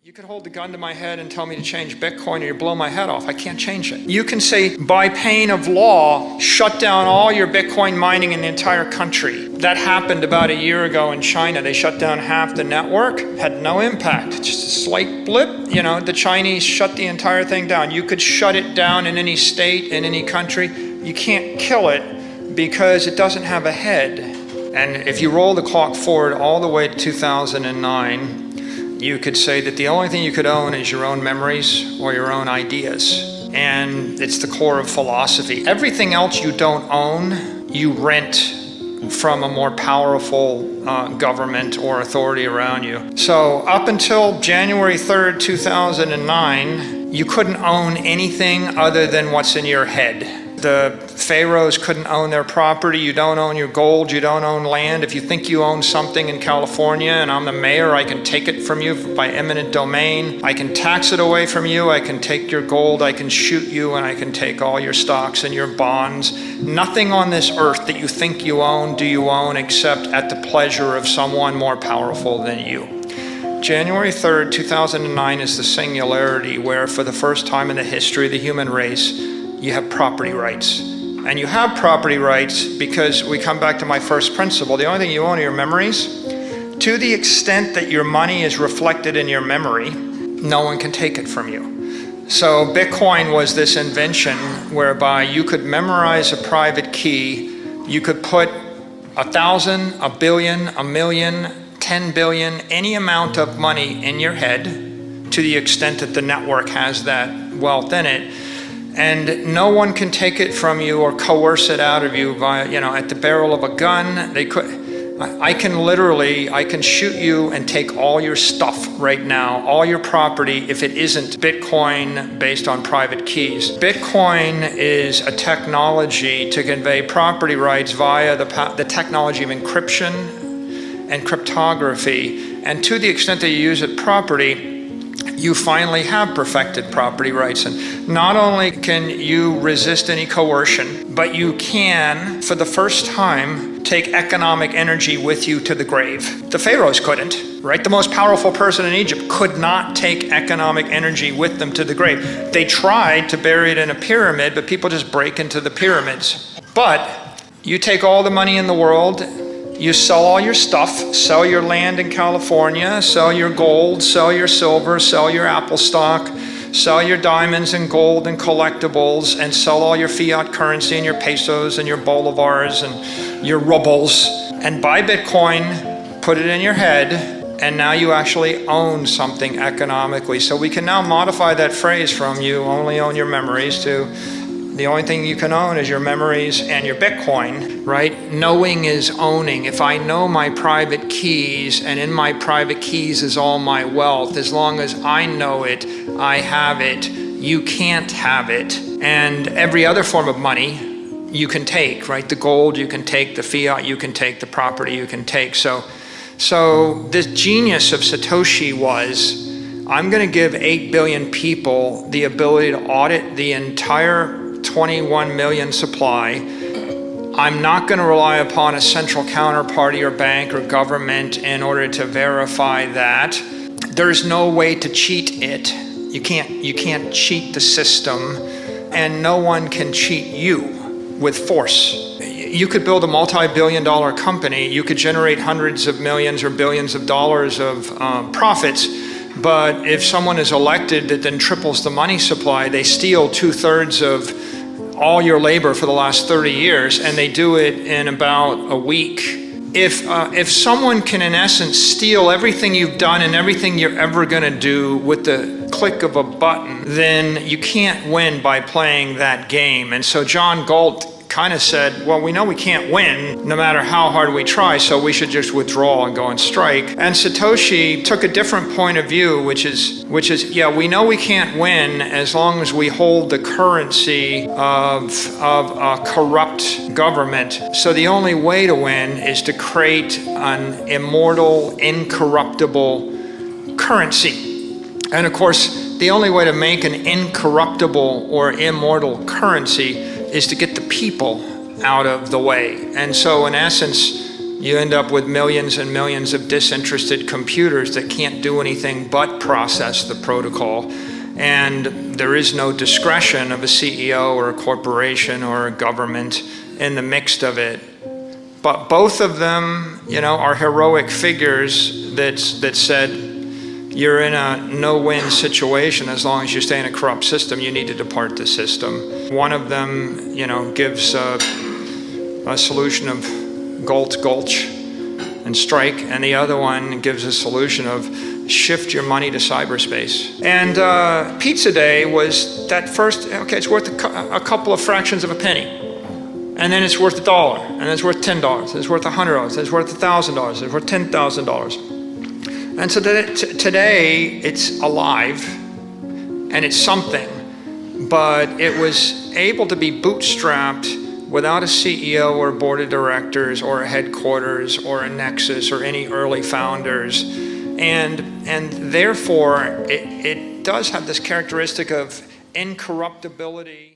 You could hold the gun to my head and tell me to change Bitcoin or you blow my head off. I can't change it. You can say, by pain of law, shut down all your Bitcoin mining in the entire country. That happened about a year ago in China. They shut down half the network, had no impact, just a slight blip. You know, the Chinese shut the entire thing down. You could shut it down in any state, in any country. You can't kill it because it doesn't have a head. And if you roll the clock forward all the way to 2009, you could say that the only thing you could own is your own memories or your own ideas. And it's the core of philosophy. Everything else you don't own, you rent from a more powerful government or authority around you. So up until January 3rd, 2009, you couldn't own anything other than what's in your head. The pharaohs couldn't own their property. You don't own your gold. You don't own land. If you think you own something in California and I'm the mayor, I can take it from you by eminent domain. I can tax it away from you. I can take your gold. I can shoot you, and I can take all your stocks and your bonds. Nothing on this earth that you think you own do you own except at the pleasure of someone more powerful than you. January 3rd, 2009 is the singularity where, for the first time in the history of the human race, you have property rights. And you have property rights because we come back to my first principle. The only thing you own are your memories. To the extent that your money is reflected in your memory, no one can take it from you. So Bitcoin was this invention whereby you could memorize a private key. You could put 1,000, a billion, a million, 10 billion, any amount of money in your head to the extent that the network has that wealth in it. And no one can take it from you or coerce it out of you via, at the barrel of a gun. I can shoot you and take all your stuff right now, all your property, if it isn't Bitcoin based on private keys. Bitcoin is a technology to convey property rights via the technology of encryption and cryptography. And to the extent that you use it properly, you finally have perfected property rights. And not only can you resist any coercion, but you can, for the first time, take economic energy with you to the grave. The pharaohs couldn't, right? The most powerful person in Egypt could not take economic energy with them to the grave. They tried to bury it in a pyramid, but people just break into the pyramids. But you take all the money in the world, you sell all your stuff, sell your land in California, sell your gold, sell your silver, sell your Apple stock, sell your diamonds and gold and collectibles, and sell all your fiat currency and your pesos and your bolivars and your rubles, and buy Bitcoin, put it in your head, and now you actually own something economically. So we can now modify that phrase from you only own your memories to the only thing you can own is your memories and your Bitcoin, right? Knowing is owning. If I know my private keys, and in my private keys is all my wealth, as long as I know it, I have it, you can't have it. And every other form of money you can take, right? The gold you can take, the fiat you can take, the property you can take. So the genius of Satoshi was, I'm going to give 8 billion people the ability to audit the entire 21 million supply. I'm not going to rely upon a central counterparty or bank or government in order to verify that. There's no way to cheat it. You can't cheat the system, and no one can cheat you with force. You could build a multi-billion-dollar company. You could generate hundreds of millions or billions of dollars of profits. But if someone is elected that then triples the money supply, they steal 2/3 of all your labor for the last 30 years, and they do it in about a week. If someone can, in essence, steal everything you've done and everything you're ever going to do with the click of a button, then you can't win by playing that game. And so John Galt kind of said, well, we know we can't win no matter how hard we try, so we should just withdraw and go and strike. And Satoshi took a different point of view, which is, yeah, we know we can't win as long as we hold the currency of a corrupt government. So the only way to win is to create an immortal, incorruptible currency. And of course, the only way to make an incorruptible or immortal currency is to get the people out of the way. And so in essence, you end up with millions and millions of disinterested computers that can't do anything but process the protocol. And there is no discretion of a CEO or a corporation or a government in the mix of it. But both of them, you know, are heroic figures that said, you're in a no-win situation as long as you stay in a corrupt system. You need to depart the system. One of them, you know, gives a solution of gulch and strike, and the other one gives a solution of shift your money to cyberspace. And Pizza Day was that first, okay, it's worth a couple of fractions of a penny. And then it's worth $1, and then it's worth $10, and it's worth $100, and it's worth $1,000, and it's worth $10,000. And so today it's alive, and it's something, but it was able to be bootstrapped without a CEO or a board of directors or a headquarters or a nexus or any early founders. And therefore, it does have this characteristic of incorruptibility.